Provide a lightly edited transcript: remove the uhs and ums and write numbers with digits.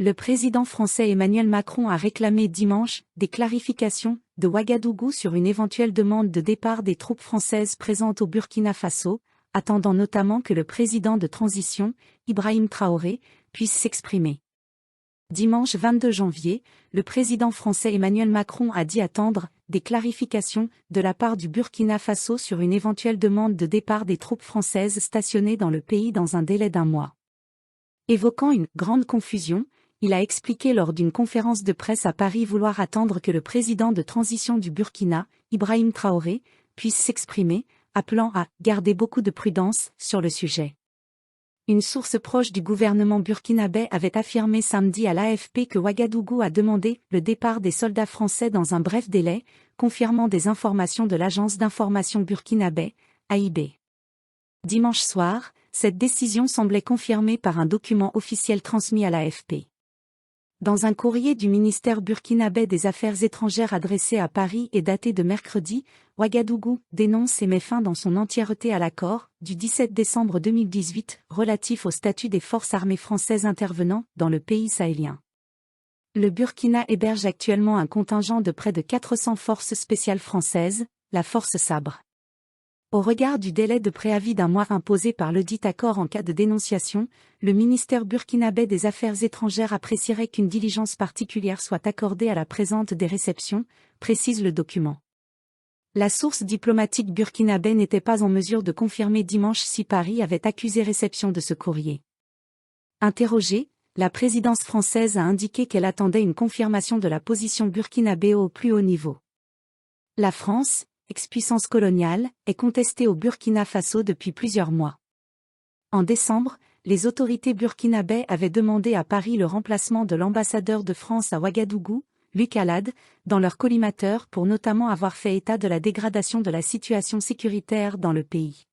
Le président français Emmanuel Macron a réclamé dimanche des clarifications de Ouagadougou sur une éventuelle demande de départ des troupes françaises présentes au Burkina Faso, attendant notamment que le président de transition, Ibrahim Traoré, puisse s'exprimer. Dimanche 22 janvier, le président français Emmanuel Macron a dit attendre des clarifications de la part du Burkina Faso sur une éventuelle demande de départ des troupes françaises stationnées dans le pays dans un délai d'1 mois. Évoquant une « grande confusion », il a expliqué lors d'une conférence de presse à Paris vouloir attendre que le président de transition du Burkina, Ibrahim Traoré, puisse s'exprimer, appelant à « garder beaucoup de prudence » sur le sujet. Une source proche du gouvernement burkinabé avait affirmé samedi à l'AFP que Ouagadougou a demandé le départ des soldats français dans un bref délai, confirmant des informations de l'agence d'information burkinabé, AIB. Dimanche soir, cette décision semblait confirmée par un document officiel transmis à l'AFP. Dans un courrier du ministère burkinabé des Affaires étrangères adressé à Paris et daté de mercredi, Ouagadougou dénonce et met fin dans son entièreté à l'accord du 17 décembre 2018 relatif au statut des forces armées françaises intervenant dans le pays sahélien. Le Burkina héberge actuellement un contingent de près de 400 forces spéciales françaises, la Force Sabre. Au regard du délai de préavis d'1 mois imposé par ledit accord en cas de dénonciation, le ministère burkinabé des Affaires étrangères apprécierait qu'une diligence particulière soit accordée à la présente des réceptions, précise le document. La source diplomatique burkinabé n'était pas en mesure de confirmer dimanche si Paris avait accusé réception de ce courrier. Interrogée, la présidence française a indiqué qu'elle attendait une confirmation de la position burkinabé au plus haut niveau. La France, ex-puissance coloniale, est contestée au Burkina Faso depuis plusieurs mois. En décembre, les autorités burkinabées avaient demandé à Paris le remplacement de l'ambassadeur de France à Ouagadougou, Luc Alade, dans leur collimateur pour notamment avoir fait état de la dégradation de la situation sécuritaire dans le pays.